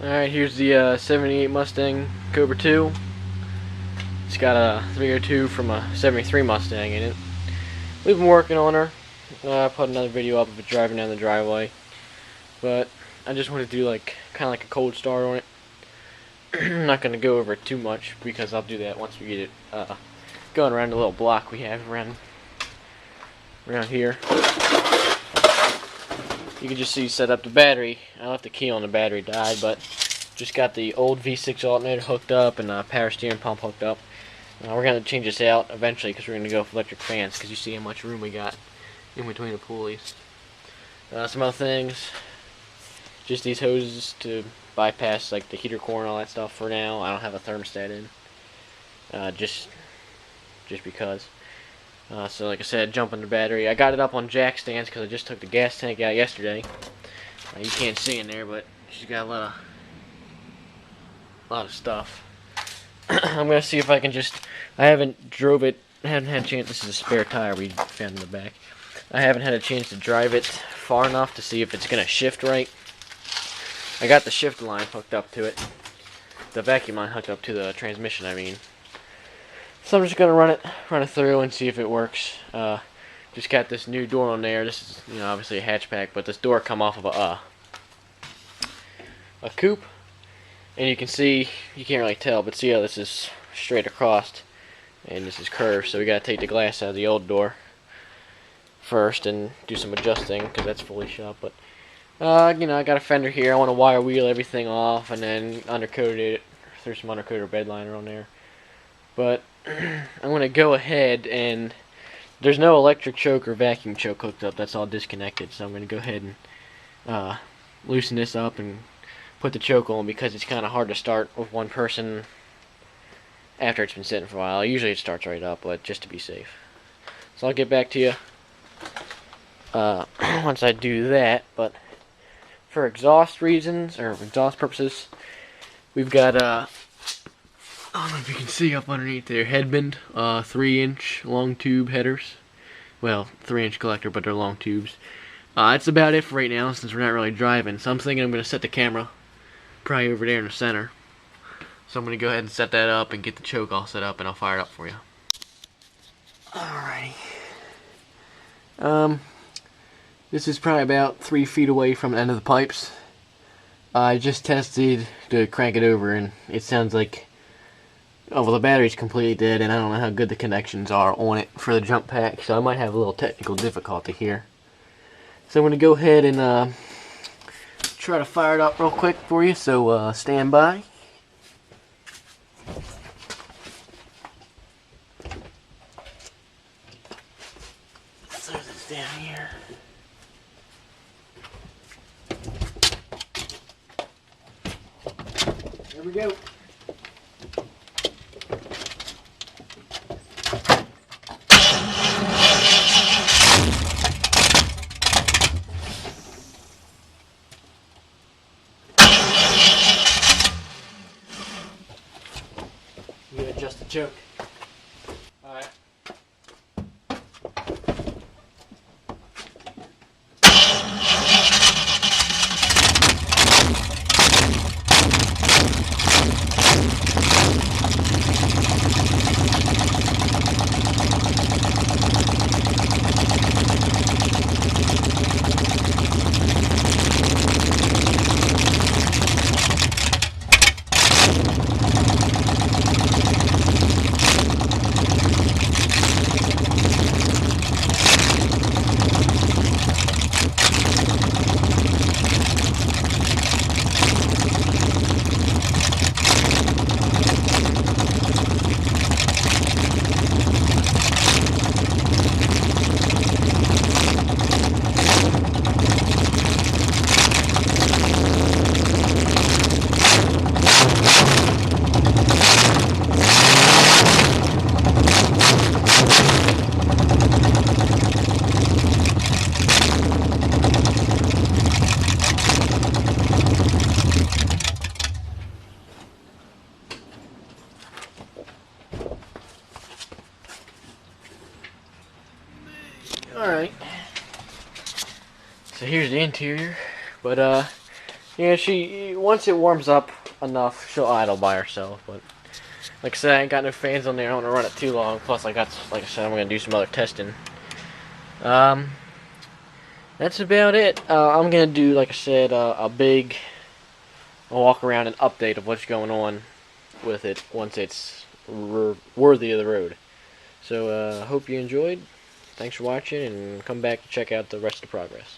Alright, here's the 78 Mustang Cobra 2. It's got a 302 from a 73 Mustang in it. We've been working on her. I put another video up of it driving down the driveway. But I just wanted to do kind of like a cold start on it. I'm not going to go over it too much because I'll do that once we get it going around the little block we have around here. You can just see set up the battery. I left the key on, the battery died, but just got the old V6 alternator hooked up and a power steering pump hooked up. We're going to change this out eventually because we're going to go with electric fans because you see how much room we got in between the pulleys. Some other things, just these hoses to bypass like the heater core and all that stuff for now. I don't have a thermostat in, just because. So like I said, jumping the battery. I got it up on jack stands because I just took the gas tank out yesterday. You can't see in there, but she's got a lot of stuff. I'm gonna see if I can just. I haven't drove it. I haven't had a chance. This is a spare tire we found in the back. I haven't had a chance to drive it far enough to see if it's gonna shift right. I got the shift line hooked up to it. The vacuum line hooked up to the transmission, I mean. So I'm just gonna run it through and see if it works. Just got this new door on there. This is, obviously a hatchback, but this door come off of a coupe, and you can see, you can't really tell, but see how this is straight across, and this is curved. So we gotta take the glass out of the old door first and do some adjusting because that's fully shut. But I got a fender here. I want to wire wheel everything off and then undercoat it. Through some undercoat bed liner on there. But I'm going to go ahead and there's no electric choke or vacuum choke hooked up. That's all disconnected. So I'm going to go ahead and loosen this up and put the choke on because it's kind of hard to start with one person after it's been sitting for a while. Usually it starts right up, but just to be safe. So I'll get back to you once I do that. But for exhaust reasons, or exhaust purposes, we've got I don't know if you can see up underneath there, headband, 3-inch long tube headers. Well, 3-inch collector, but they're long tubes. That's about it for right now since we're not really driving. So I'm thinking I'm going to set the camera probably over there in the center. So I'm going to go ahead and set that up and get the choke all set up and I'll fire it up for you. Alrighty. This is probably about 3 feet away from the end of the pipes. I just tested to crank it over and it sounds like, oh well, the battery's completely dead and I don't know how good the connections are on it for the jump pack, so I might have a little technical difficulty here. So I'm going to go ahead and try to fire it up real quick for you, so stand by. So this down here. There we go. I'm going to adjust the choke. Alright. Alright. So here's the interior. But Yeah, she once it warms up enough, she'll idle by herself. But like I said, I ain't got no fans on there. I don't want to run it too long. Plus, like I said, I'm gonna do some other testing. Um, that's about it. I'm gonna do, like I said, a big walk around and update of what's going on with it once it's worthy of the road. So, hope you enjoyed. Thanks for watching, and come back to check out the rest of the progress.